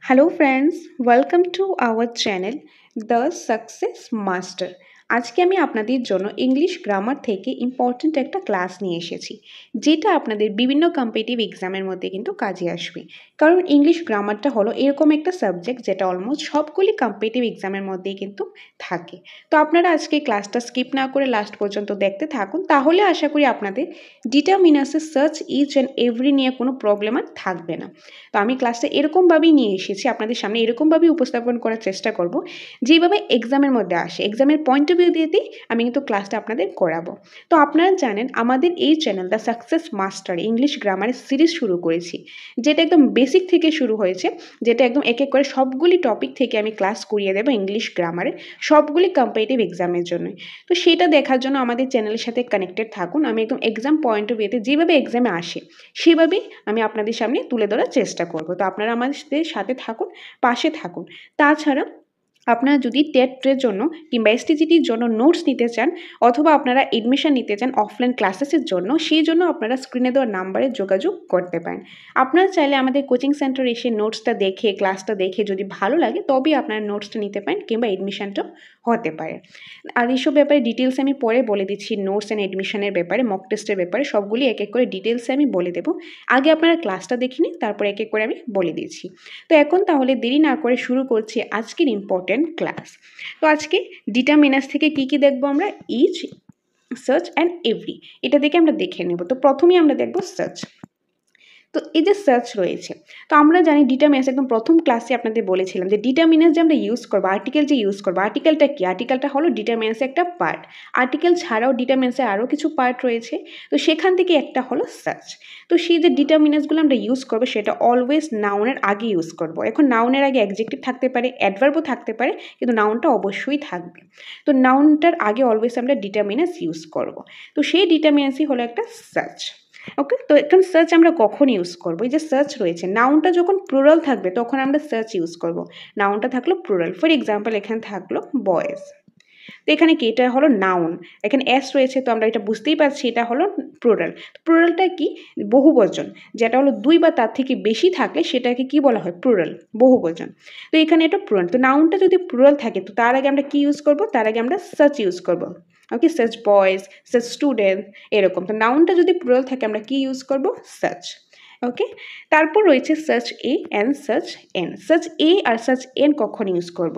Hello friends, welcome to our channel The Success Master. আজকে আমি আপনাদের জন্য ইংলিশ গ্রামার থেকে ইম্পর্ট্যান্ট একটা ক্লাস নিয়ে এসেছি, যেটা আপনাদের বিভিন্ন কম্পিটিটিভ এক্সামের মধ্যে কিন্তু কাজে আসবে। কারণ ইংলিশ গ্রামারটা হলো এরকম একটা সাবজেক্ট যেটা অলমোস্ট সবগুলি কম্পিটিটিভ এক্সামের মধ্যেই কিন্তু থাকে। তো আপনারা আজকে ক্লাসটা স্কিপ না করে লাস্ট পর্যন্ত দেখতে থাকুন, তাহলে আশা করি আপনাদের ডিটারমিনাসের সার্চ ইচ অ্যান্ড এভরি নিয়ে কোনো প্রবলেম আর থাকবে না। তো আমি ক্লাসটা এরকমভাবেই নিয়ে এসেছি, আপনাদের সামনে এরকমভাবেই উপস্থাপন করার চেষ্টা করব যেভাবে এক্সামের মধ্যে আসে, এক্সামের পয়েন্ট অফ ভিউ দিয়েই আমি কিন্তু ক্লাসটা আপনাদের করাবো। তো আপনারা জানেন আমাদের এই channel the success master English গ্রামারের সিরিজ শুরু করেছি, যেটা একদম বেসিক থেকে শুরু হয়েছে, যেটা একদম এক এক করে সবগুলি টপিক থেকে আমি ক্লাস করিয়ে দেবো ইংলিশ গ্রামারের সবগুলি কম্পিটিটিভ এক্সামের জন্য। তো সেটা দেখার জন্য আমাদের চ্যানেলের সাথে কানেক্টেড থাকুন। আমি একদম এক্সাম পয়েন্ট অফ ভিউতে যেভাবে এক্সামে আসে সেভাবেই আমি আপনাদের সামনে তুলে ধরার চেষ্টা করব। তো আপনারা আমাদের সাথে থাকুন, পাশে থাকুন। তাছাড়া আপনারা যদি টেটের জন্য কিংবা এসটিজিটির জন্য নোটস নিতে চান, অথবা আপনারা এডমিশন নিতে চান অফলাইন ক্লাসেসের জন্য, সেই জন্য আপনারা স্ক্রিনে দেওয়া নাম্বারে যোগাযোগ করতে পারেন। আপনারা চাইলে আমাদের কোচিং সেন্টারে এসে নোটসটা দেখে, ক্লাসটা দেখে যদি ভালো লাগে তবেই আপনারা নোটসটা নিতে পারেন কিংবা এডমিশনটাও হতে পারে। আর এইসব ব্যাপারে ডিটেলস আমি পরে বলে দিচ্ছি, নোটস অ্যান্ড এডমিশনের ব্যাপারে, মক টেস্টের ব্যাপারে সবগুলি এক এক করে ডিটেলসে আমি বলে দেবো। আগে আপনারা ক্লাসটা দেখে নিন, তারপরে এক এক করে আমি বলে দিচ্ছি। তো এখন তাহলে দেরি না করে শুরু করছি আজকের ইম্পর্টেন্ট ক্লাস। তো আজকে ডিটারমিনাস থেকে কি কি দেখবো আমরা? ইচ, সার্চ অ্যান্ড এভরি, এটা দেখে আমরা দেখে নেব। তো প্রথমেই আমরা দেখবো সার্চ। তো এই যে সার্চ রয়েছে, তো আমরা জানি ডিটারমিনাস, একদম প্রথম ক্লাসে আপনাদের বলেছিলাম যে ডিটারমিনাস যে আমরা ইউজ করবো, আর্টিকেল যে ইউজ করবো, আর্টিকেলটা কি? আর্টিকেলটা হলো ডিটারমিনাসের একটা পার্ট। আর্টিকেল ছাড়াও ডিটারমিনাসের আরও কিছু পার্ট রয়েছে, তো সেখান থেকে একটা হলো সার্চ। তো সেই যে ডিটারমিনাসগুলো আমরা ইউজ করবো সেটা অলওয়েজ নাউনের আগে ইউজ করবো। এখন নাউনের আগে অ্যাডজেক্টিভ থাকতে পারে, অ্যাডভার্বও থাকতে পারে, কিন্তু নাউনটা অবশ্যই থাকবে। তো নাউনটার আগে অলওয়েজ আমরা ডিটারমিনাস ইউজ করবো। তো সেই ডিটারমিনাসই হলো একটা সার্চ। ওকে, তো এখন সার্চ আমরা কখন ইউজ করবো? এই যে সার্চ রয়েছে, নাউনটা যখন প্লুরাল থাকবে তখন আমরা সার্চ ইউজ করবো। নাউনটা থাকলো প্লুরাল, ফর এক্সাম্পল এখানে থাকলো বয়েজ। তো এখানে কি? এটা হলো নাউন, এখানে এস রয়েছে, তো আমরা এটা বুঝতেই পারছি এটা হলো প্লুরাল। প্লুরালটা কি? বহুবচন, যেটা হলো দুই বা তার থেকে বেশি থাকলে সেটাকে কি বলা হয়? প্লুরাল, বহুবচন। তো এখানে এটা প্লুরাল, তো নাউনটা যদি প্লুরাল থাকে তো তার আগে আমরা কি ইউজ করবো? তার আগে আমরা সার্চ ইউজ করবো। ওকে, সার্চ বয়েজ, সার্চ স্টুডেন্ট, এরকম। তো নাউনটা যদি প্লুরাল থাকে আমরা কি ইউজ করবো? সার্চ। ওকে, তারপর রয়েছে search a and search an. Search a আর সার্চ এন কখন ইউজ করব?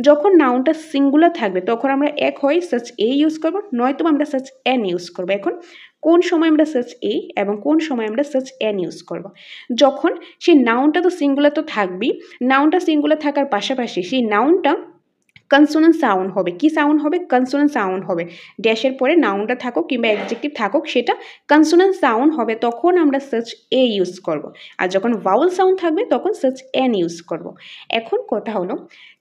যখন নাউনটা সিঙ্গুলার থাকবে তখন আমরা এক হয় সার্চ এ ইউজ করব, নয়তো আমরা সার্চ এন ইউজ করব। এখন কোন সময় আমরা সার্চ এ এবং কোন সময় আমরা সার্চ এন ইউজ করব? যখন সেই নাউনটা তো সিঙ্গুলার তো থাকবেই, নাউনটা সিঙ্গুলার থাকার পাশাপাশি সেই নাউনটা কনসোনেন্ট সাউন্ড হবে। কি সাউন্ড হবে? কনসোনেন্ট সাউন্ড হবে। ড্যাশের পরে নাউনটা থাকুক কিংবা অ্যাডজেক্টিভ থাকুক, সেটা কনসোনেন্ট সাউন্ড হবে, তখন আমরা সার্চ এ ইউজ করব। আর যখন ভাওয়েল সাউন্ড থাকবে তখন সার্চ এন ইউজ করব। এখন কথা হলো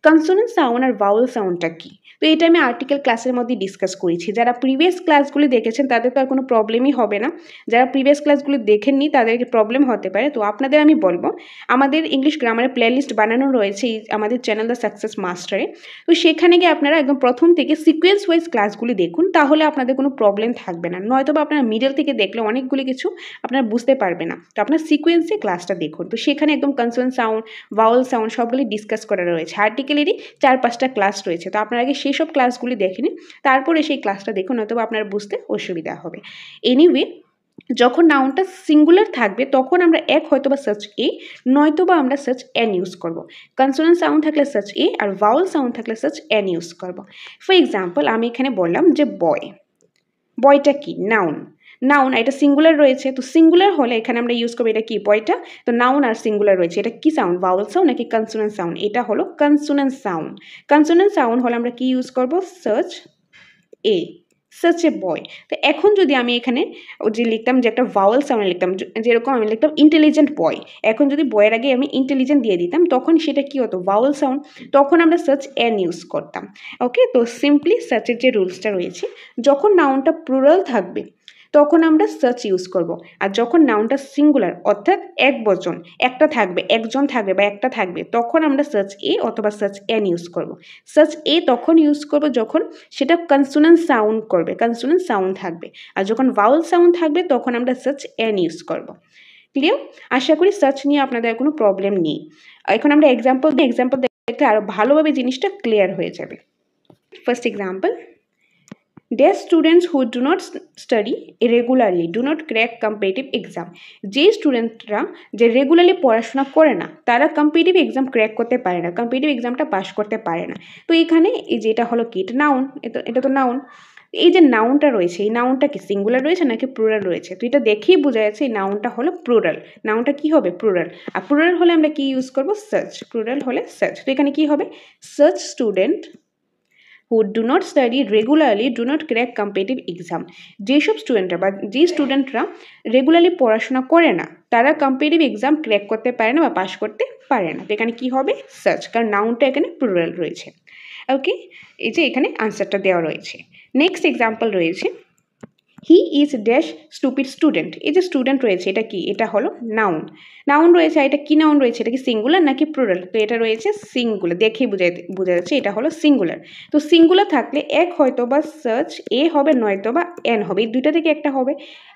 কনসোনেন্ট সাউন্ড আর ভাওয়েল সাউন্ডটা কি? তো এটা আমি আর্টিকেল ক্লাসের মধ্যে ডিসকাস করেছি। যারা প্রিভিয়াস ক্লাসগুলি দেখেছেন তাদের তো আর কোনো প্রবলেমই হবে না, যারা প্রিভিয়াস ক্লাসগুলি দেখেননি তাদেরকে প্রবলেম হতে পারে। তো আপনাদের আমি বলবো, আমাদের ইংলিশ গ্রামারের প্লেলিস্ট বানানো রয়েছে আমাদের চ্যানেল দ্য সাকসেস মাস্টারে। তো সেখানে গিয়ে আপনারা একদম প্রথম থেকে সিকোয়েন্স ওয়াইজ ক্লাসগুলি দেখুন, তাহলে আপনাদের কোনো প্রবলেম থাকবে না। নয়তো বা আপনারা মিডল থেকে দেখলে অনেকগুলি কিছু আপনারা বুঝতে পারবে না। তো আপনার সিকোয়েন্সে ক্লাসটা দেখুন, তো সেখানে একদম কনসোনেন্ট সাউন্ড, ভাওয়েল সাউন্ড সবগুলি ডিসকাস করা রয়েছে। আর্টিকেলেরই 4-5টা ক্লাস রয়েছে, তো আপনারা আগে সেই সব ক্লাসগুলি দেখে নিন, তারপরে সেই ক্লাসটা দেখুন, নয়তো বা আপনার বুঝতে অসুবিধা হবে। এনিওয়ে, যখন নাউনটা সিঙ্গুলার থাকবে তখন আমরা এক হয়তো বা সার্চ এ, নয়তো বা আমরা সার্চ এন ইউজ করব। কনসোনেন্ট সাউন্ড থাকলে search a R vowel sound থাকলে সার্চ এন ইউজ করব। ফর এক্সাম্পল আমি এখানে বললাম যে বয়। বয়টা কি? নাউন। নাউন, এটা সিঙ্গুলার রয়েছে, তো সিঙ্গুলার হলে এখানে আমরা ইউজ করবো এটা কি? বয়টা। তো নাউন আর সিঙ্গুলার রয়েছে, এটা কি সাউন্ড? ভাওয়েল সাউন্ড নাকি কনসোনেন্ট সাউন্ড? এটা হলো কনসোনেন্ট সাউন্ড। কনসোনেন্ট সাউন্ড হলে আমরা কি ইউজ করব? সার্চ এ, সার্চ এ বয়। তো এখন যদি আমি এখানে যে লিখতাম যে একটা ভাওয়েল সাউন্ড লিখতাম, যেরকম আমি লিখতাম ইন্টেলিজেন্ট বয়, এখন যদি বয়ের আগে আমি ইন্টেলিজেন্ট দিয়ে দিতাম তখন সেটা কি হতো? ভাওয়েল সাউন্ড, তখন আমরা সার্চ এন ইউজ করতাম। ওকে, তো সিম্পলি সার্চের যে রুলসটা রয়েছে, যখন নাউনটা প্লুরাল থাকবে তখন আমরা সার্চ ইউজ করব, আর যখন নাউনটা সিঙ্গুলার অর্থাৎ এক বচন, একটা থাকবে, একজন থাকবে বা একটা থাকবে, তখন আমরা সার্চ এ অথবা সার্চ এন ইউজ করব। সার্চ এ তখন ইউজ করব যখন সেটা কনসোনেন্ট সাউন্ড করবে, কনসোনেন্ট সাউন্ড থাকবে, আর যখন ভাওয়েল সাউন্ড থাকবে তখন আমরা সার্চ এন ইউজ করব। ক্লিয়ার? আশা করি সার্চ নিয়ে আপনাদের কোনো প্রবলেম নেই। এখন আমরা এক্সাম্পল দেখলে আরও ভালোভাবে জিনিসটা ক্লিয়ার হয়ে যাবে। First example, Their students who do not study regularly do not crack competitive exam. যে স্টুডেন্টরা যে রেগুলারলি পড়াশোনা করে না তারা কম্পিটিটিভ এক্সাম ক্র্যাক করতে পারে না, কম্পিটিটিভ এক্সামটা পাস করতে পারে না। তো এখানে এই যে এটা হলো কি, এটা নাউন, এটা তো নাউন। এই যে নাউনটা রয়েছে, এই নাউনটা কি সিঙ্গুলার রয়েছে নাকি প্লুরাল রয়েছে? তো এটা দেখেই বোঝা যাচ্ছে এই নাউনটা হলো প্লুরাল। নাউনটা কি হবে? প্লুরাল। আর প্লুরাল হলে আমরা কি ইউজ করব? সার্চ। প্লুরাল হলে সার্চ। তো এখানে কি হবে? Search student who do not study regularly do not crack competitive exam. যেসব স্টুডেন্টরা বা যে স্টুডেন্টরা রেগুলারলি পড়াশোনা করে না তারা কম্পিটিটিভ এক্সাম ক্র্যাক করতে পারে না বা পাস করতে পারে না। তো এখানে কি হবে? সার্চ, কারণ নাউনটা এখানে প্লুরাল রয়েছে। ওকে, এই যে এখানে আনসারটা দেওয়া রয়েছে। নেক্সট এক্সাম্পল রয়েছে, he is dash stupid student. এই যে স্টুডেন্ট রয়েছে এটা কি? এটা হলো নাউন। নাউন রয়েছে, এটা কি নাউন রয়েছে? এটা কি সিঙ্গুলার নাকি প্লুরাল? তো এটা রয়েছে সিঙ্গুলার, দেখেই বোঝা যাচ্ছে এটা হলো সিঙ্গুলার। তো সিঙ্গুলার থাকলে এক হয়তো বা সার্চ এ হবে নয়তো বা এন হবে, এই দুইটা থেকে একটা হবে।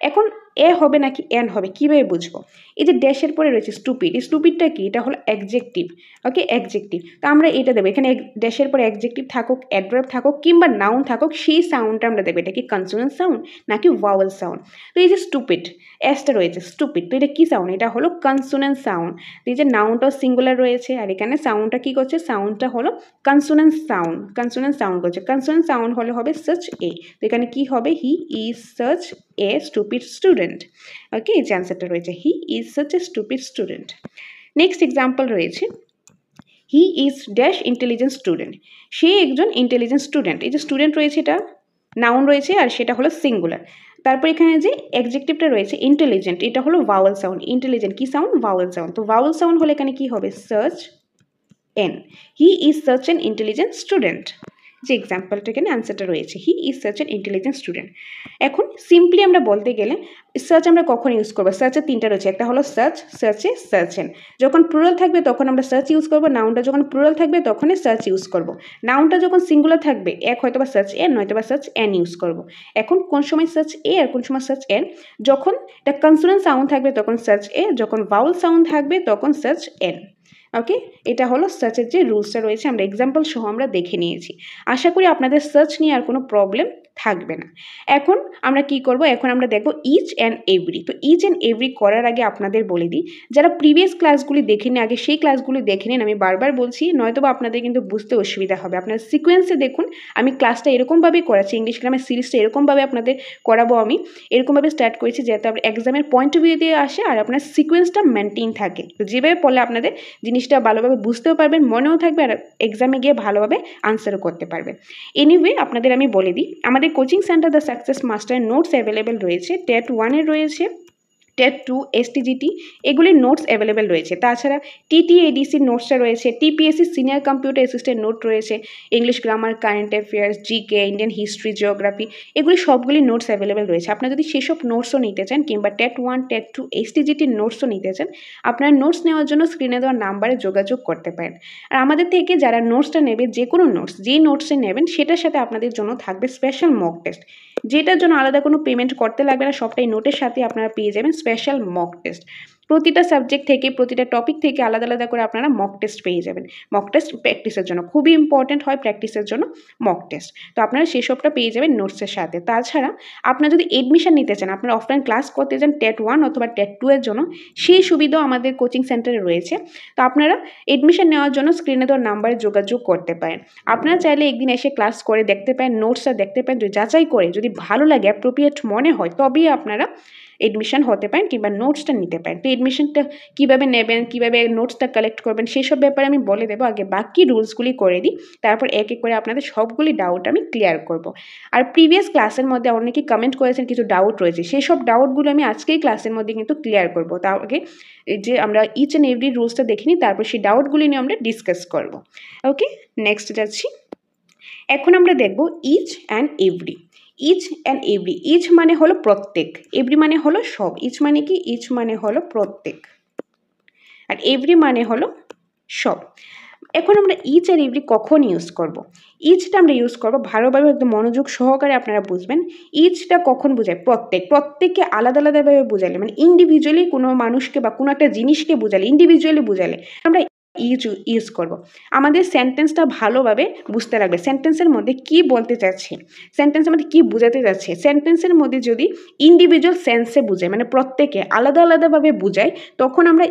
এখন এ হবে নাকি এন হবে কীভাবে বুঝবো? এই যে ড্যাশের পরে রয়েছে স্টুপিড, এই স্টুপিডটা কি? এটা হলো অ্যাডজেক্টিভ। ওকে, অ্যাডজেক্টিভ। তো আমরা এটা দেবো, এখানে ড্যাশের পরে অ্যাডজেক্টিভ থাকুক, অ্যাডভার্ব থাকুক কিংবা নাউন থাকুক, সেই সাউন্ডটা আমরা দেবো। এটা কি কনসোনেন্ট সাউন্ড নাকি ভাওয়েল সাউন্ড? তো এই যে স্টুপিড, এসটা রয়েছে স্টুপিড, তো এটা কি সাউন্ড? এটা হলো কনসোনেন্ট সাউন্ড। তো এই যে নাউনটাও সিঙ্গুলার রয়েছে আর এখানে সাউন্ডটা কি করছে? সাউন্ডটা হলো কনসোনেন্ট সাউন্ড, কনসোনেন্ট সাউন্ড করছে। কনসোনেন্ট সাউন্ড হলে হবে সার্চ এ। তো এখানে কি হবে? হি ইজ সার্চ এ স্টুপিড স্টুডেন্ট। ওকে, এই যে আনসারটা রয়েছে, হি ইজ সার্চ a stupid student. Next example রয়েছে, he is dash intelligent student. সে একজন ইন্টেলিজেন্ট স্টুডেন্ট। এই যে স্টুডেন্ট রয়েছে এটা নাউন রয়েছে আর সেটা হলো সিঙ্গুলার। তারপর এখানে যে অ্যাডজেক্টিভটা রয়েছে ইন্টেলিজেন্ট, এটা হলো ভাওয়েল সাউন্ড। ইন্টেলিজেন্ট কি সাউন্ড? Vowel sound. তো ভাওয়েল সাউন্ড হলে এখানে কি হবে? Search N. He is search N intelligent student. যে এক্সাম্পলটা এখানে আনসারটা রয়েছে, he is search N intelligent student. এখন সিম্পলি আমরা বলতে গেলে সার্চ আমরা কখন ইউজ করবো? সার্চের তিনটা রয়েছে, একটা হলো সার্চ, সার্চে, সার্চ এন। যখন প্লুরাল থাকবে তখন আমরা সার্চ ইউজ করবো, নাউনটা যখন প্লুরাল থাকবে তখনই সার্চ ইউজ করবো। নাউনটা যখন সিঙ্গুলার থাকবে এক হয়তো বা সার্চ এন নয়তো বা সার্চ এন ইউজ করবো। এখন কোন সময় সার্চ এ আর কোন সময় সার্চ এন? যখন এটা কনসোনেন্ট সাউন্ড থাকবে তখন সার্চ এ, যখন ভাওয়েল সাউন্ড থাকবে তখন সার্চ এন। ওকে, এটা হলো সার্চের যে রুলসটা রয়েছে আমরা এক্সাম্পল সহ আমরা দেখে নিয়েছি। আশা করি আপনাদের সার্চ নিয়ে আর কোনো প্রবলেম থাকবে না। এখন আমরা কি করব? এখন আমরা দেখব ইচ অ্যান্ড এভরি। তো ইচ অ্যান্ড এভরি করার আগে আপনাদের বলে দিই, যারা প্রিভিয়াস ক্লাসগুলি দেখে নিন আগে সেই ক্লাসগুলি দেখে নিন। আমি বারবার বলছি, নয়তো বা আপনাদের কিন্তু বুঝতে অসুবিধা হবে। আপনার সিকোয়েন্সে দেখুন, আমি ক্লাসটা এরকমভাবেই করাচ্ছি, ইংলিশ গ্রামের সিরিজটা এরকমভাবে আপনাদের করাবো। আমি এরকমভাবে স্টার্ট করেছি যাতে আপনার এক্সামের পয়েন্ট অফ ভিউ দিয়ে আসে আর আপনার সিকোয়েন্সটা মেনটেন থাকে। তো যেভাবে পড়লে আপনাদের জিনিসটা ভালোভাবে বুঝতেও পারবেন, মনেও থাকবে আর এক্সামে গিয়ে ভালোভাবে আনসারও করতে পারবেন। এনিওয়ে আপনাদের আমি বলে দিই, আমাদের coaching centre the success master notes available রয়েছে। টেট 1-এর রয়েছে, টেট 2, এসটিজিটি এগুলির নোটস অ্যাভেলেবেল রয়েছে। তাছাড়া টিটিএডিসির নোটসটা রয়েছে, TPSC senior computer assistant note রয়েছে, English grammar, current affairs, GK, Indian history, geography এগুলি সবগুলি নোটস অ্যাভেলেবেল রয়েছে। আপনারা যদি সেসব নোটসও নিতে চান কিংবা টেট 1, টেট 2, এসটিজিটির নোটসও নিতে চান, আপনারা নোটস নেওয়ার জন্য স্ক্রিনে দেওয়া নাম্বারে যোগাযোগ করতে পারেন। আর আমাদের থেকে যারা নোটসটা নেবে, যে কোনো নোটস যেই নোটসে নেবেন সেটার সাথে আপনাদের জন্য থাকবে স্পেশাল মক টেস্ট, যেটার জন্য আলাদা কোনো পেমেন্ট করতে লাগবে না। সবটাই নোটের সাথে আপনারা পেয়ে যাবেন স্পেশাল মক টেস্ট। প্রতিটা সাবজেক্ট থেকে প্রতিটা টপিক থেকে আলাদা আলাদা করে আপনারা মক টেস্ট পেয়ে যাবেন। মক টেস্ট প্র্যাকটিসের জন্য খুবই ইম্পর্টেন্ট হয়, প্র্যাকটিসের জন্য মক টেস্ট। তো আপনারা সেসবটা পেয়ে যাবেন নোটসের সাথে। তাছাড়া আপনারা যদি এডমিশন নিতে চান, আপনারা অফলাইন ক্লাস করতে চান টেট 1 অথবা টেট 2 এর জন্য, সেই সুবিধাও আমাদের কোচিং সেন্টারে রয়েছে। তো আপনারা এডমিশন নেওয়ার জন্য স্ক্রিনে দেওয়ার নাম্বারে যোগাযোগ করতে পারেন। আপনারা চাইলে একদিন এসে ক্লাস করে দেখতে পারেন, নোটসটা দেখতে পারেন, যাচাই করে যদি ভালো লাগে, অ্যাপ্রোপ্রিয়েট মনে হয়, তবেই আপনারা এডমিশন হতে পারেন কিংবা নোটসটা নিতে পারেন। তো এডমিশনটা কীভাবে নেবেন, কীভাবে নোটসটা কালেক্ট করবেন সেসব ব্যাপারে আমি বলে দেবো। আগে বাকি রুলসগুলি করে দিই, তারপর এক এক করে আপনাদের সবগুলি ডাউট আমি ক্লিয়ার করব। আর প্রিভিয়াস ক্লাসের মধ্যে অনেকেই কমেন্ট করেছেন কিছু ডাউট রয়েছে, সেই সব ডাউটগুলো আমি আজকেই ক্লাসের মধ্যে কিন্তু ক্লিয়ার করব। তার আগে যে আমরা ইচ অ্যান্ড এভরি রুলসটা দেখে নিই, তারপর সেই ডাউটগুলি নিয়ে আমরা ডিসকাস করব। ওকে, নেক্সট যাচ্ছি। এখন আমরা দেখব each and every. Each and every, each মানে হলো প্রত্যেক, এভরি মানে হলো সব। ইচ মানে কি? ইচ মানে হলো প্রত্যেক আর এভরি মানে হলো সব। এখন আমরা ইচ আর এভরি কখন ইউজ করব। ইচটা আমরা ইউজ করব ভালোভাবে একদম মনোযোগ সহকারে আপনারা বুঝবেন। ইচটা কখন বোঝায়? প্রত্যেককে আলাদা আলাদাভাবে বোঝালে, মানে ইন্ডিভিজুয়ালি কোনো মানুষকে বা কোনো একটা জিনিসকে বোঝালে, ইন্ডিভিজুয়ালি বোঝালে আমরা ইউজ করব। আমাদের সেন্টেন্সটা ভালোভাবে বুঝতে লাগবে, সেন্টেন্সের মধ্যে কি বলতে চাচ্ছে, সেন্টেন্সের মধ্যে কি বোঝাতে চাচ্ছে। সেন্টেন্সের মধ্যে যদি ইন্ডিভিজুয়াল সেন্সে বুঝায়, মানে প্রত্যেকে আলাদা আলাদাভাবে বুঝায়, তখন আমরা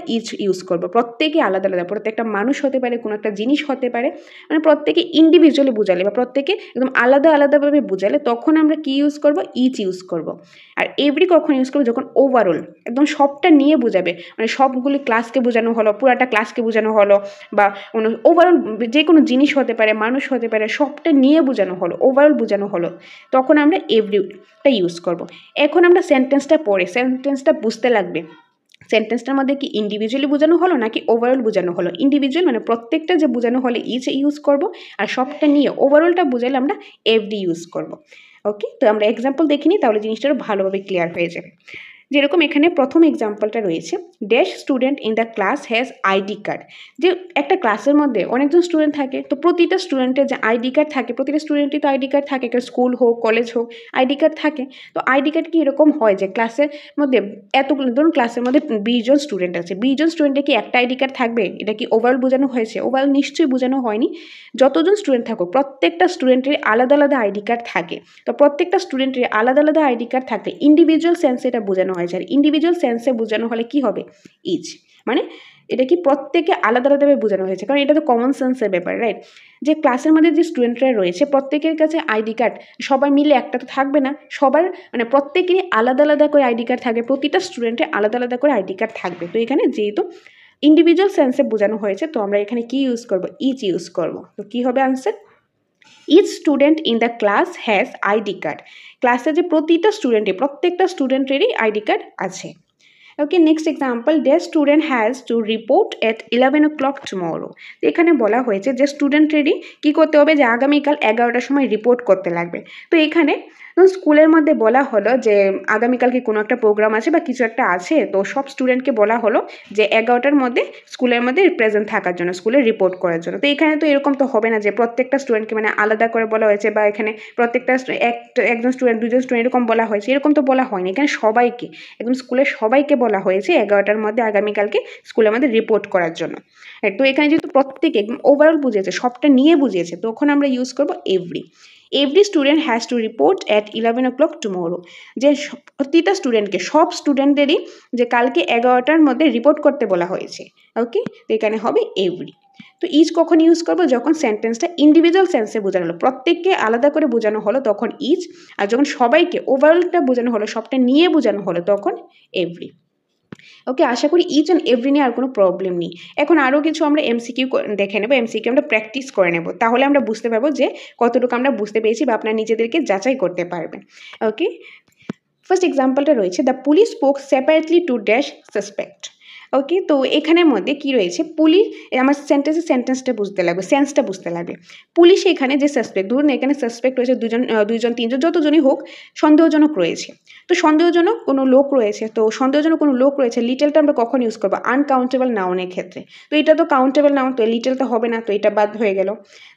ইউজ করব। প্রত্যেকে আলাদা আলাদা, প্রত্যেকটা মানুষ হতে পারে, কোনো একটা জিনিস হতে পারে, মানে প্রত্যেকে ইন্ডিভিজুয়ালি বুঝালে বা প্রত্যেকে একদম আলাদা আলাদাভাবে বুঝালে তখন আমরা কি ইউজ করব? ইচ ইউজ করব। আর এভরি কখন ইউজ করবো? যখন ওভারঅল একদম সবটা নিয়ে বোঝাবে, মানে সবগুলি ক্লাসকে বোঝানো হলো, পুরাটা ক্লাসকে বোঝানো হলো, বা ওভারঅল যে কোনো জিনিস হতে পারে, মানুষ হতে পারে, সবটা নিয়ে বোঝানো হলো, ওভারঅল বোঝানো হলো, তখন আমরা এভরিটা ইউজ করব। এখন আমরা সেন্টেন্সটা পড়ে সেন্টেন্সটা বুঝতে লাগবে। সেন্টেন্সটার মধ্যে কি ইন্ডিভিজুয়ালি বোঝানো হলো নাকি ওভারঅল বোঝানো হলো? ইন্ডিভিজুয়াল মানে প্রত্যেকটা যে বোঝানো হলে ইচ ইউজ করব, আর সবটা নিয়ে ওভারঅলটা বোঝালে আমরা এভরি ইউজ করব। ওকে, তো আমরা এক্সাম্পল দেখে নিই, তাহলে জিনিসটা ভালোভাবে ক্লিয়ার হয়ে যাবে। যেরকম এখানে প্রথম এক্সাম্পলটা রয়েছে, dash student in the class has ID card. যে একটা ক্লাসের মধ্যে অনেকজন স্টুডেন্ট থাকে, তো প্রতিটা স্টুডেন্টের যে আইডি কার্ড থাকে, প্রতিটা স্টুডেন্টই তো আইডি কার্ড থাকে, স্কুল হোক কলেজ হোক আইডি কার্ড থাকে। তো আইডি কার্ড কি এরকম হয় যে ক্লাসের মধ্যে এতগুলো, ধরুন ক্লাসের মধ্যে 20 জন স্টুডেন্ট আছে, 20 জন স্টুডেন্টে কি একটা আইডি কার্ড থাকবে? এটা কি ওভারঅল বোঝানো হয়েছে? ওভারঅল নিশ্চয়ই বোঝানো হয়নি। যতজন স্টুডেন্ট থাকুক প্রত্যেকটা স্টুডেন্টের আলাদা আলাদা আইডি কার্ড থাকে। তো প্রত্যেকটা স্টুডেন্টের আলাদা আলাদা আইডি কার্ড থাকলে ইন্ডিভিজুয়াল সেন্সে এটা বোঝানো হয়েছে। আর ইন্ডিভিজুয়াল সেন্সে বোঝানো হলে কি হবে? ইচ, মানে এটা কি প্রত্যেকে আলাদা আলাদাভাবে বোঝানো হয়েছে, কারণ এটা তো কমন সেন্সের ব্যাপার, রাইট? যে ক্লাসের মধ্যে যে স্টুডেন্টরা রয়েছে প্রত্যেকের কাছে আইডি কার্ড সবাই মিলে একটা তো থাকবে না, সবার মানে প্রত্যেকেরই আলাদা আলাদা করে আইডি কার্ড থাকবে, প্রতিটা স্টুডেন্টের আলাদা আলাদা করে আইডি কার্ড থাকবে। তো এখানে যেহেতু ইন্ডিভিজুয়াল সেন্সে বোঝানো হয়েছে, তো আমরা এখানে কি ইউজ করব? ইচ ইউজ করব। তো কি হবে answer? Each student in the class has ID card. ক্লাসে যে প্রতিটা প্রত্যেকটা স্টুডেন্টেরই আইডি কার্ড আছে। Okay, next example, the student has to report at 11 o'clock tomorrow. এখানে বলা হয়েছে যে স্টুডেন্টেরই কী করতে হবে? যে আগামীকাল 11টার সময় রিপোর্ট করতে লাগবে। তো এখানে স্কুলের মধ্যে বলা হলো যে আগামীকালকে কোনো একটা প্রোগ্রাম আছে বা কিছু একটা আছে, তো সব স্টুডেন্টকে বলা হলো যে 11টার মধ্যে স্কুলের মধ্যে প্রেজেন্ট থাকার জন্য, স্কুলে রিপোর্ট করার জন্য। তো এখানে তো এরকম তো হবে না যে প্রত্যেকটা স্টুডেন্টকে মানে আলাদা করে বলা হয়েছে, বা এখানে প্রত্যেকটা একজন স্টুডেন্ট, দুজন স্টুডেন্ট এরকম বলা হয়েছে, এরকম তো বলা হয়নি। এখানে সবাইকে, একদম স্কুলের সবাইকে বলা হয়েছে 11টার মধ্যে আগামীকালকে স্কুলের মধ্যে রিপোর্ট করার জন্য। তো এখানে যেহেতু প্রত্যেকে একদম ওভারঅল বুঝিয়েছে, সবটা নিয়ে বুঝিয়েছে, তখন আমরা ইউজ করব every student has to report at 11 o'clock tomorrow. যে প্রতিটা স্টুডেন্টকে, সব স্টুডেন্টদেরই যে কালকে 11টার মধ্যে রিপোর্ট করতে বলা হয়েছে। ওকে, তো এখানে হবে এভরি। তো ইচ কখন ইউজ করবো? যখন সেন্টেন্সটা ইন্ডিভিজুয়াল সেন্সে বোঝানো হলো, প্রত্যেককে আলাদা করে বোঝানো হলো, তখন ইচ। আর যখন সবাইকে ওভারঅলটা বোঝানো হলো, সবটা নিয়ে বোঝানো হলো, তখন এভরি। ওকে, আশা করি ইচ অ্যান্ড এভরি নিয়ে আর কোনো প্রবলেম নেই। এখন আরও কিছু আমরা এমসিকিউ দেখে নেব, এমসিকিউ আমরা প্র্যাকটিস করে নেব, তাহলে আমরা বুঝতে পারবো যে কতটুকু আমরা বুঝতে পেরেছি, বা আপনারা নিজেদেরকে যাচাই করতে পারবেন। ওকে, ফার্স্ট এক্সাম্পলটা রয়েছে, the police spoke separately to dash suspect. Okay, তো এখানের মধ্যে কি রয়েছে? পুলিশ, আমার সেন্টেন্সটা বুঝতে লাগবে, সেন্সটা বুঝতে লাগবে। পুলিশ এখানে যে সাসপেক্ট, ধরুন এখানে সাসপেক্ট রয়েছে দুজন তিনজন যতজনই হোক, সন্দেহজনক রয়েছে। তো সন্দেহজনক কোনো লোক রয়েছে, লিটেলটা আমরা কখন ইউজ করবো? আনকাউন্টেবল নাউনের ক্ষেত্রে। তো এটা তো কাউন্টেবল নাউন, তো লিটেলটা হবে না, তো এটা বাদ হয়ে গেল।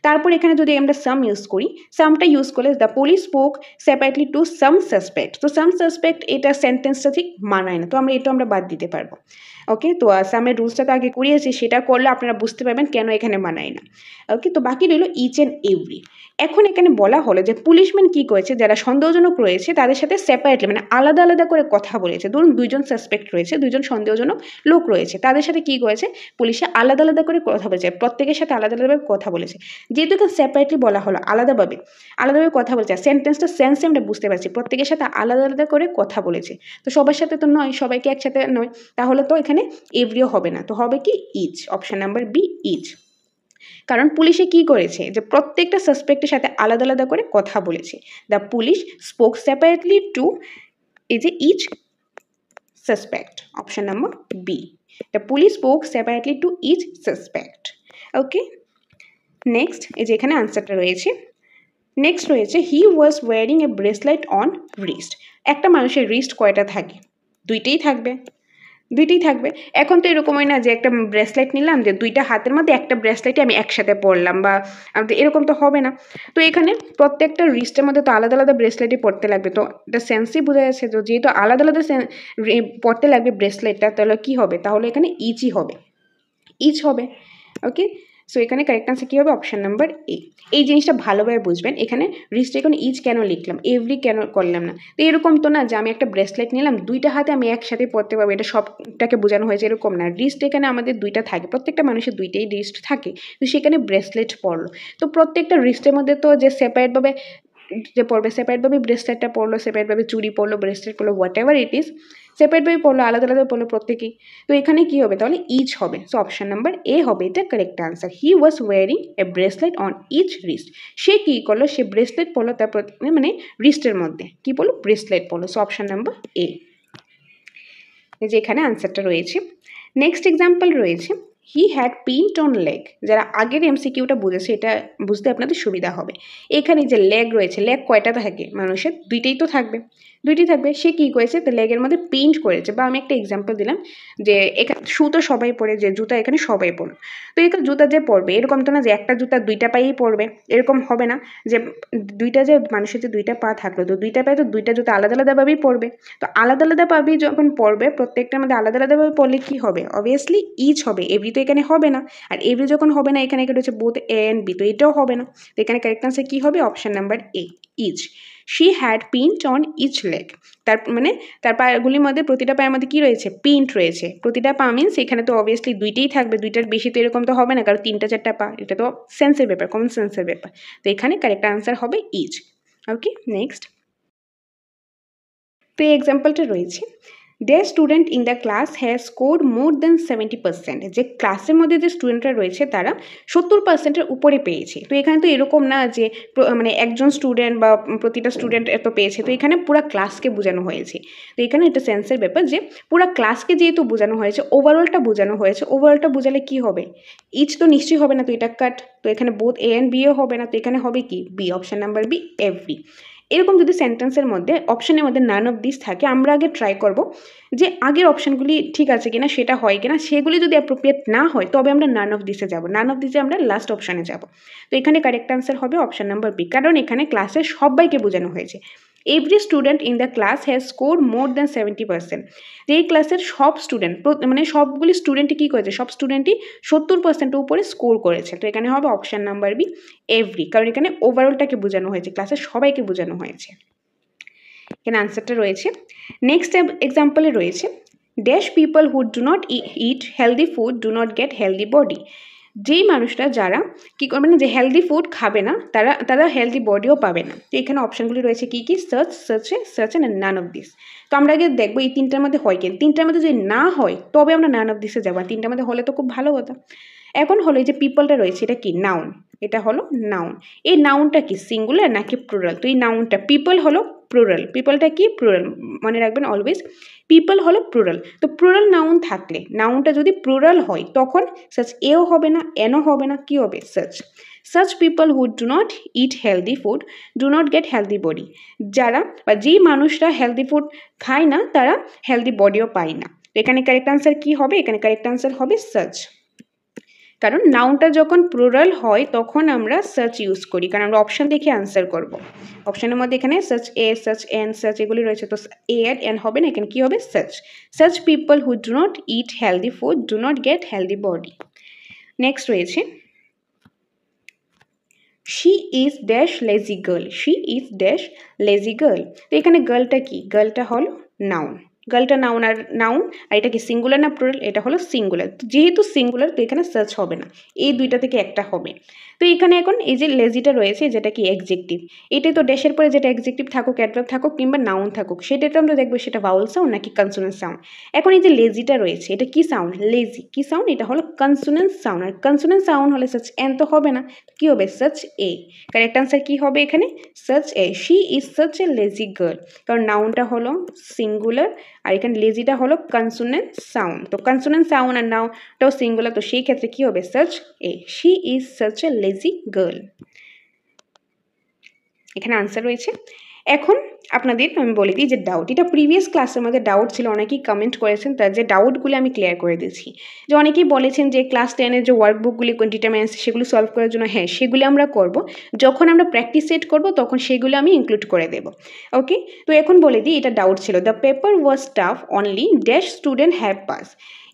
তারপর এখানে যদি আমরা সাম ইউজ করি, সামটা ইউজ করলে the police spoke separately to some suspect. তো সাম সাসপেক্ট এটা সেন্টেন্সটা ঠিক মানায় না, তো আমরা বাদ দিতে পারবো। ওকে, তো সামের রুলসটা তো আগে করিয়েছি, সেটা করলে আপনারা বুঝতে পারবেন কেন এখানে মানায় না। ওকে, তো বাকি রইল ইচ অ্যান্ড এভরি। এখন এখানে বলা হলো যে পুলিশম্যান কি করেছে, যারা সন্দেহজনক রয়েছে তাদের সাথে সেপারেটলি মানে আলাদা আলাদা করে কথা বলেছে। ধরুন দুইজন সাসপেক্ট রয়েছে, দুইজন সন্দেহজনক লোক রয়েছে, তাদের সাথে কি করেছে? পুলিশে আলাদা আলাদা করে কথা বলেছে, প্রত্যেকের সাথে আলাদা আলাদাভাবে কথা বলেছে। যেহেতু এখানে সেপারেটলি বলা হলো, আলাদাভাবে কথা বলেছে, সেন্টেন্সটা সেন্সে আমরা বুঝতে পারছি প্রত্যেকের সাথে আলাদা আলাদা করে কথা বলেছে। তো সবার সাথে তো নয়, সবাইকে একসাথে নয়, তাহলে তো এখানে এভরিও হবে না, তো হবে কি? Each. Option number B, each. কারণ পুলিশে কি করেছে? যে প্রত্যেকটা সাসপেক্টের সাথে আলাদা আলাদা করে কথা বলেছে। The police spoke separately to এই যে each suspect. Option number B, the police spoke separately to each suspect. Okay, next এই যে এখানে আনসারটা রয়েছে। নেক্সট রয়েছে, he was wearing a bracelet on wrist. একটা মানুষের রিস্ট কয়টা থাকে? দুইটাই থাকবে। দুইটাই থাকবে। এখন তো এরকম হয় না যে একটা ব্রেসলেট নিলাম যে দুইটা হাতের মধ্যে একটা ব্রেসলেটই আমি একসাথে পরলাম, বা এরকম তো হবে না। তো এখানে প্রত্যেকটা রিস্টের মধ্যে তো আলাদা আলাদা ব্রেসলেটই পরতে লাগবে। তো এটা সেন্সই বোঝা যাচ্ছে, তো যেহেতু আলাদা আলাদা পরতে লাগবে ব্রেসলেটটা, তাহলে কি হবে, তাহলে এখানে ইচই হবে, ইচ হবে। ওকে, সো এখানে কারেক্ট আনসার কী হবে, অপশান নাম্বার এ। এই জিনিসটা ভালোভাবে বুঝবেন। এখানে রিস্ট এখন ইচ কেন লিখলাম, এভরি কেন করলাম না। তো এরকম তো না যে আমি একটা ব্রেসলেট নিলাম দুইটা হাতে আমি একসাথে পরতে পারবো, এটা সবটাকে বোঝানো হয়েছে, এরকম না। রিস্ট এখানে আমাদের দুইটা থাকে, প্রত্যেকটা মানুষের দুইটাই রিস্ট থাকে, তো সেখানে ব্রেসলেট পরলো। তো প্রত্যেকটা রিস্টের মধ্যে তো যে সেপারেটভাবে যে পড়বে, সেপারেটভাবে ব্রেসলেটটা পরলো, সেপারেটভাবে চুড়ি পরলো, ব্রেসলেট পরলো, হোয়াট এভার ইট ইজ, সেপারেটভাবে পড়লো, আলাদা আলাদা পড়লো প্রত্যেকেই। তো এখানে কি হবে, তাহলে ইচ হবে। সো অপশন নাম্বার এ হবে এটা correct answer. He was wearing a bracelet on each wrist. সে কী করলো, সে ব্রেসলেট পরলো, তারপর মানে রিস্টের মধ্যে কী পরলো, ব্রেসলেট পরলো। সো অপশন নাম্বার এ, যে এখানে আনসারটা রয়েছে। নেক্সট এক্সাম্পল রয়েছে, he had paint on leg. যারা আগের এমসিকিউটা বুঝেছে এটা বুঝতে আপনাদের সুবিধা হবে। এখানে যে লেগ রয়েছে, লেগ কয়টা থাকে মানুষের, দুইটাই তো থাকবে, দুইটি থাকবে। সে কী করেছে, তো লেগের মধ্যে পিন্ট করেছে, বা আমি একটা এক্সাম্পল দিলাম যে এখানে শু তো সবাই পরে, যে জুতা এখানে সবাই পরে। তো এখানে জুতা যে পরবে, এরকম তো না যে একটা জুতা দুইটা পায়েই পরবে, এরকম হবে না যে দুইটা, যে মানুষের যে দুইটা পা থাকলো, তো দুইটা পায়ে তো দুইটা জুতা আলাদা আলাদাভাবেই পরবে। তো আলাদা আলাদাভাবেই যখন পরবে, প্রত্যেকটার মধ্যে আলাদা আলাদাভাবে পরলে কী হবে, অবভিয়াসলি ইচ হবে। এভরি তো এখানে হবে না, আর এভরি যখন হবে না, এখানে হচ্ছে বোথ এ অ্যান্ড বি, তো এটাও হবে না। তো এখানে কারেক্ট আনসার কী হবে, option number A, each. She had paint on each leg. তার মানে তার পাগুলির মধ্যে প্রতিটা পায়ের মধ্যে কী রয়েছে, পিন্ট রয়েছে। প্রতিটা পা মিনস এখানে তো অবভিয়াসলি দুইটাই থাকবে, দুইটার বেশি তো এরকম তো হবে না, কারণ তিনটা চারটা পা, এটা তো সেন্সের ব্যাপার, কমন সেন্সের ব্যাপার। তো এখানে কারেক্ট আনসার হবে ইচ। Okay, next. তো এই এক্সাম্পলটা রয়েছে, the student in the class has scored more than 70%। যে ক্লাসের মধ্যে যে স্টুডেন্টরা রয়েছে তারা 70%-এর উপরে পেয়েছে। তো এখানে তো এরকম না যে মানে একজন স্টুডেন্ট বা প্রতিটা স্টুডেন্ট এত পেয়েছে, তো এখানে পুরো ক্লাসকে বোঝানো হয়েছে। তো এখানে একটা সেন্সের ব্যাপার যে পুরো ক্লাসকে যেহেতু বোঝানো হয়েছে, ওভারঅলটা বোঝানো হয়েছে, ওভারঅলটা বোঝালে কি হবে, ইচ তো নিশ্চয়ই হবে না, তো এটা কাট। তো এখানে বোথ এ অ্যান্ড বিও হবে না, তো এখানে হবে কি, B, option number B, every. এরকম যদি সেন্টেন্সের মধ্যে অপশনের মধ্যে নান অফ দিস থাকে, আমরা আগে ট্রাই করব যে আগের অপশনগুলি ঠিক আছে কিনা, সেটা হয় কিনা। সেগুলি যদি অ্যাপ্রোপ্রিয়েট না হয়, তবে আমরা নান অফ দিসে যাব, নান অফ দিসে আমরা লাস্ট অপশানে যাব। তো এখানে কারেক্ট আনসার হবে অপশন নাম্বার বি, কারণ এখানে ক্লাসের সবাইকে বোঝানো হয়েছে। Every student in the class has score more than 70%। যে এই ক্লাসের সব স্টুডেন্ট, মানে সবগুলি স্টুডেন্টই কী করেছে, সব স্টুডেন্টই 70%-এর উপরে স্কোর করেছে। তো এখানে হবে অপশন নাম্বার বি, এভরি, কারণ এখানে ওভারঅলটাকে বোঝানো হয়েছে, ক্লাসের সবাইকে বোঝানো হয়েছে। এখানে আনসারটা রয়েছে। নেক্সট এক্সাম্পলে রয়েছে, dash people who do not eat healthy food do not get healthy body. যেই মানুষরা যারা কী করবে না, যে হেলদি ফুড খাবে না, তারা হেলদি বডিও পাবে না। তো এখানে অপশানগুলি রয়েছে কী কী, সার্চ অ্যান্ড নান অফ দিস। তো আমরা আগে দেখবো এই তিনটার মধ্যে হয় কিনা, তিনটার মধ্যে যদি না হয় তবে আমরা নান অফ দিসে যাবো, আর তিনটার মধ্যে হলে তো খুব ভালো কথা। এখন হলো এই যে পিপলটা রয়েছে, এটা কি নাউন, এটা হলো নাউন। এই নাউনটা কি সিঙ্গুলার নাকি প্লুরাল, তো এই নাউনটা পিপল হলো প্লুরাল, পিপলটা কি প্লুরাল, মনে রাখবেন অলওয়েজ পিপল হলো প্লুরাল। তো প্লুরাল নাউন থাকলে, নাউনটা যদি প্লুরাল হয় তখন সাচ এও হবে না, এনও হবে না, কি হবে, such people who do not eat healthy food do not get healthy body. যারা বা যেই মানুষরা হেলদি ফুড খায় না, তারা হেলদি বডিও পায় না। তো এখানে কারেক্ট আনসার কি হবে, এখানে কারেক্ট আনসার হবে সাচ। কারণ নাউনটা যখন প্লুরাল হয় তখন আমরা সার্চ ইউজ করি, কারণ আমরা অপশান দেখে আনসার করব। অপশানের মধ্যে এখানে search A, search an, search এগুলি রয়েছে, তো এ আর এন হবে না, এখানে কী হবে, সার্চ people who do not eat healthy food do not get healthy body. Next রয়েছে, she is dash lazy girl, she is dash lazy girl. তো এখানে গার্লটা কি, গার্লটা হলো নাউন, গার্লটা নাউন, আর এটা কি সিঙ্গুলার না প্লুরাল, এটা হলো সিঙ্গুলার। তো যেহেতু সিঙ্গুলার, তো এখানে সার্চ হবে না, এই দুইটা থেকে একটা হবে। তো এখানে এখন এই যে লেজিটা রয়েছে, যেটা কি অ্যাডজেক্টিভ, এটাই তো ড্যাশের পরে যেটা অ্যাডজেক্টিভ থাকুক, অ্যাডভার্ব থাকুক কিংবা নাউন থাকুক, সেটা তো আমরা দেখবো সেটা ভাওয়েল সাউন্ড নাকি কনসোনেন্ট সাউন্ড। এখন এই যে লেজিটা রয়েছে, এটা কি সাউন্ড, লেজি, কি সাউন্ড, এটা হলো কনসোনেন্ট সাউন্ড, আর কনসোনেন্ট সাউন্ড হলে সার্চ এন তো হবে না, কি হবে, সার্চ এ। কারেক্ট আনসার কি হবে এখানে, সার্চ এ। শি ইজ সার্চ এ লেজি গার্ল, কারণ নাউনটা হলো সিঙ্গুলার, আর এখানে লেজিটা হলো কনসোনেন্ট সাউন্ড। তো কনসোনেন্ট সাউন্ড আর নাউনটাও সিঙ্গুলার, তো সেই ক্ষেত্রে কি হবে, সার্চ এ। শি ইজ সার্চ এ লেজি গার্ল। এখানে আনসার রয়েছে। এখন আপনাদের আমি বলে দিই যে ডাউট, এটা প্রিভিয়াস ক্লাসের মধ্যে ডাউট ছিল, অনেকেই কমেন্ট করেছেন, তার যে ডাউটগুলি আমি ক্লিয়ার করে দিচ্ছি। যে অনেকেই বলেছেন যে ক্লাস 10-এর যে ওয়ার্কবুকগুলি ডিটারমিনেন্টস সেগুলো সলভ করার জন্য, হ্যাঁ সেগুলি আমরা করব, যখন আমরা প্র্যাকটিস সেট করব তখন সেগুলো আমি ইনক্লুড করে দেব। ওকে, তো এখন বলে দিই এটা ডাউট ছিল, the paper was tough only dash student have pass.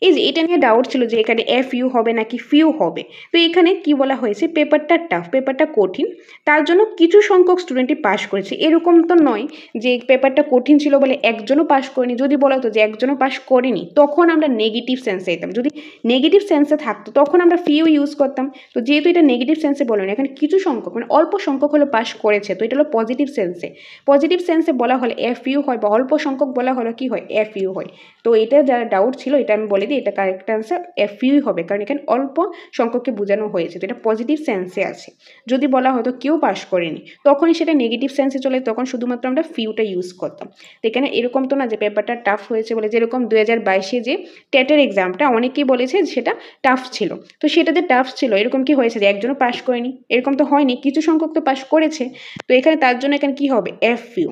এই যে এটা নিয়ে ডাউট ছিল যে এখানে FU হবে নাকি ফিউ হবে। তো এখানে কি বলা হয়েছে, পেপারটা টাফ, পেপারটা কঠিন, তার জন্য কিছু সংখ্যক স্টুডেন্টই পাস করেছে। এরকম তো নয় যে পেপারটা কঠিন ছিল বলে একজনও পাস করেনি। যদি বলা হতো যে একজনও পাস করেনি, তখন আমরা নেগেটিভ সেন্সে যেতাম। যদি নেগেটিভ সেন্সে থাকতো তখন আমরা ফিউ ইউজ করতাম। তো যেহেতু এটা নেগেটিভ সেন্সে বলেন, এখানে কিছু সংখ্যক মানে অল্প সংখ্যক হলো পাস করেছে, তো এটা হলো পজিটিভ সেন্সে। পজিটিভ সেন্সে বলা হলে FU হয়, বা অল্প সংখ্যক বলা হলে কি হয়, FU হয়। তো এটা যারা ডাউট ছিল এটা আমি বলে দিই, এটা কারেক্ট অ্যান্সার FU হবে, কারণ এখানে অল্প সংখ্যককে বোঝানো হয়েছে, তো এটা পজিটিভ সেন্সে আছে। যদি বলা হতো কেউ পাস করেনি, তখনই সেটা নেগেটিভ সেন্সে চলে, তখন শুধুমাত্র আমরা ফিউটা ইউজ করতাম। তো এখানে এরকম তো না যে পেপারটা টাফ হয়েছে বলে, যেরকম 2022-এ যে টেটের এক্সামটা অনেকেই বলেছে সেটা টাফ ছিল, তো সেটাতে টাফ ছিল, এরকম কি হয়েছে যে একজনও পাস করেনি? এরকম তো হয়নি, কিছু সংখ্যক তো পাস করেছে। তো এখানে তার জন্য এখানে কি হবে, FU।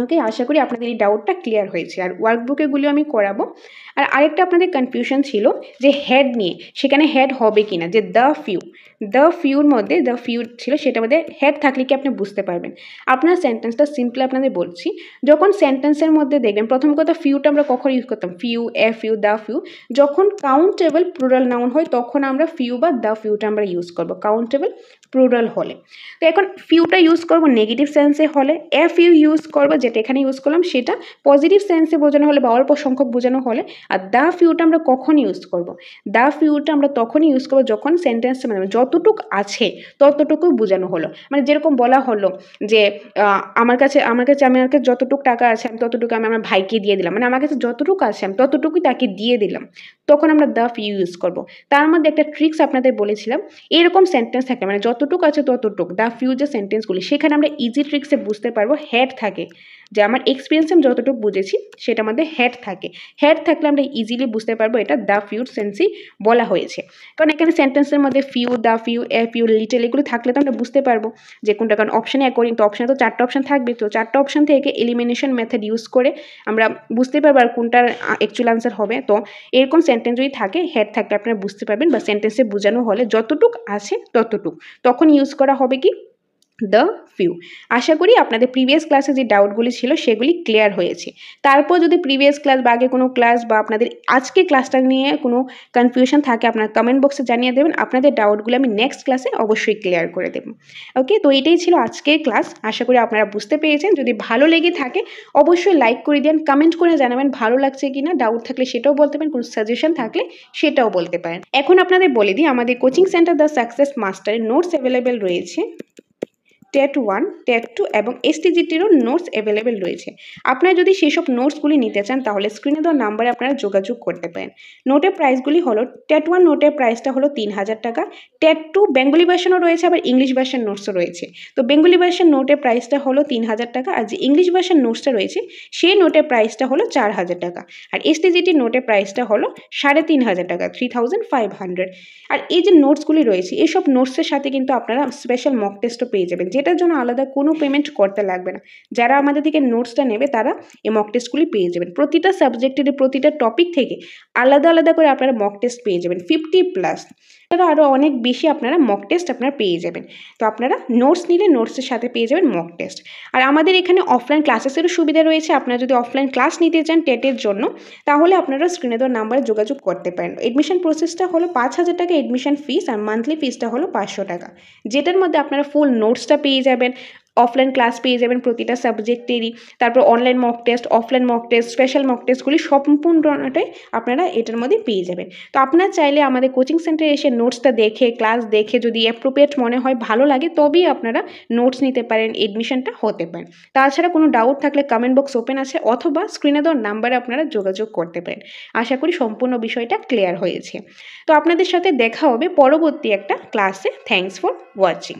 ওকে, আশা করি আপনাদের এই ডাউটটা ক্লিয়ার হয়েছে। আর ওয়ার্কবুকেগুলো আমি করাবো। আর আরেকটা আপনাদের কনফিউশন ছিল যে হেড নিয়ে, সেখানে হেড হবে কি না, যে দ্য ফিউর মধ্যে দ্য ফিউ ছিল, সেটার মধ্যে হেড থাকলে কি আপনি বুঝতে পারবেন। আপনার সেন্টেন্সটা সিম্পলি আপনাদের বলছি, যখন সেন্টেন্সের মধ্যে দেখবেন প্রথম কথা ফিউটা আমরা কখন ইউজ করতাম, FU, দ্য ফিউ। যখন কাউন্টেবল প্লুরাল নাউন হয় তখন আমরা ফিউ বা দ্য ফিউটা আমরা ইউজ করবো, কাউন্টেবল প্লুরাল হলে। তো এখন ফিউটা ইউজ করবো নেগেটিভ সেন্সে হলে, FU ইউজ করবো, যেটা এখানে ইউজ করলাম সেটা পজিটিভ সেন্সে বোঝানো হলে বা অল্প সংখ্যক বোঝানো হলে। আর দ্য ফিউটা আমরা কখন ইউজ করব, দ্য ফিউটা আমরা তখনই ইউজ করবো যখন সেন্টেন্সটা মানে যতটুক আছে ততটুকু বোঝানো হলো। মানে যেরকম বলা হলো যে আমার কাছে যতটুকু টাকা আছে আমি ততটুকু আমি আমার ভাইকে দিয়ে দিলাম, মানে আমার কাছে যতটুকু আছে আমি ততটুকুই তাকে দিয়ে দিলাম, তখন আমরা দ্য ফিউ ইউজ করব। তার মধ্যে একটা ট্রিক্স আপনাদের বলেছিলাম, এরকম সেন্টেন্স থাকে মানে যতটুকু আছে ততটুকু, দ্য ফিউ যে সেন্টেন্সগুলি, সেখানে আমরা ইজি ট্রিক্সে বুঝতে পারবো হেড থাকে, যে আমার এক্সপিরিয়েন্সে আমি যতটুকু বুঝেছি সেটার মধ্যে হেড থাকে। হেড থাকলে আমরা ইজিলি বুঝতে পারবো এটা দ্য ফিউর সেন্সই বলা হয়েছে। কারণ এখানে সেন্টেন্সের মধ্যে few, the few, FU, little এগুলো থাকলে তো আমরা বুঝতে পারবো যে কোনটা, কারণ অপশানে অ্যাকর্ডিং তো অপশানে তো 4টা অপশান থাকবে, তো 4টা অপশান থেকে এলিমিনেশন মেথড ইউজ করে আমরা বুঝতে পারবো আর কোনটার অ্যাকচুয়াল আনসার হবে। তো এরকম সেন্টেন্স যদি থাকে, হেড থাকলে আপনারা বুঝতে পারবেন, বা সেন্টেন্সে বোঝানো হলে যতটুক আছে ততটুক, তখন ইউজ করা হবে কি, দ্য ফিউ। আশা করি আপনাদের প্রিভিয়াস ক্লাসে যে ডাউটগুলি ছিল সেগুলি ক্লিয়ার হয়েছে। তারপর যদি প্রিভিয়াস ক্লাস বা আগে কোনো ক্লাস বা আপনাদের আজকে ক্লাসটা নিয়ে কোনো কনফিউশন থাকে, আপনার কমেন্ট বক্সে জানিয়ে দেবেন, আপনাদের ডাউটগুলো আমি নেক্সট ক্লাসে অবশ্যই ক্লিয়ার করে দেব। ওকে, তো এটাই ছিল আজকের ক্লাস। আশা করি আপনারা বুঝতে পেরেছেন। যদি ভালো লেগে থাকে অবশ্যই লাইক করে দেন, কমেন্ট করে জানাবেন ভালো লাগছে কিনা, ডাউট থাকলে সেটাও বলতে পারেন, কোনো সাজেশন থাকলে সেটাও বলতে পারেন। এখন আপনাদের বলে দিই, আমাদের কোচিং সেন্টার দ্য সাকসেস মাস্টারের নোটস অ্যাভেলেবেল রয়েছে। টেট 1, টেট 2 এবং STGTরও নোটস অ্যাভেলেবেল রয়েছে। আপনারা যদি সেসব নোটসগুলি নিতে চান তাহলে স্ক্রিনে দেওয়া নাম্বারে আপনারা যোগাযোগ করতে পারেন। নোটের প্রাইসগুলি হলো, টেট 1 নোটের প্রাইসটা হলো 3000 টাকা, টেট 2 বেঙ্গলি ভার্সনও রয়েছে, আবার ইংলিশ ভার্সন নোটসও রয়েছে। তো বেঙ্গলি ভার্সন নোটের প্রাইসটা হলো 3000 টাকা, আর যে ইংলিশ ভার্সন নোটসটা রয়েছে সেই নোটের প্রাইসটা হলো 4000 টাকা, আর STGT নোটের প্রাইসটা হলো 3500 টাকা, 3500। আর এই যে নোটসগুলি রয়েছে এইসব নোটসের সাথে কিন্তু আপনারা স্পেশাল মক টেস্টও পেয়ে যাবেন, যেটার জন্য আলাদা কোনো পেমেন্ট করতে লাগবে না। যারা আমাদের থেকে নোটসটা নেবে তারা এই মক টেস্টগুলি পেয়ে যাবেন। প্রতিটা সাবজেক্টের প্রতিটা টপিক থেকে আলাদা আলাদা করে আপনারা মক টেস্ট পেয়ে যাবেন, 50+। আরও অনেক বেশি আপনারা মক টেস্ট আপনারা পেয়ে যাবেন। তো আপনারা নোটস নিলে নোটসের সাথে পেয়ে যাবেন মক টেস্ট। আর আমাদের এখানে অফলাইন ক্লাসেসেরও সুবিধা রয়েছে। আপনারা যদি অফলাইন ক্লাস নিতে চান টেটের জন্য, তাহলে আপনারা স্ক্রিনে দেওয়া নাম্বারে যোগাযোগ করতে পারেন। এডমিশন প্রসেসটা হলো 5000 টাকা এডমিশন ফিস, আর মান্থলি ফিসটা হলো 500 টাকা, যেটার মধ্যে আপনারা ফুল নোটসটা পেয়ে যাবেন, অফলাইন ক্লাস পেয়ে যাবেন প্রতিটা সাবজেক্টেরই, তারপর online mock test, offline mock test, special mock টেস্টগুলি সম্পূর্ণটাই আপনারা এটার মধ্যে পেয়ে যাবেন। তো আপনারা চাইলে আমাদের কোচিং সেন্টারে এসে নোটসটা দেখে, ক্লাস দেখে যদি অ্যাপ্রোপ্রিয়েট মনে হয়, ভালো লাগে, তবেই আপনারা নোটস নিতে পারেন, এডমিশনটা হতে পারেন। তাছাড়া কোনো ডাউট থাকলে কমেন্ট বক্স ওপেন আছে, অথবা স্ক্রিনে দেওয়ার নাম্বারে আপনারা যোগাযোগ করতে পারেন। আশা করি সম্পূর্ণ বিষয়টা ক্লিয়ার হয়েছে। তো আপনাদের সাথে দেখা হবে পরবর্তী একটা ক্লাসে। Thanks for watching.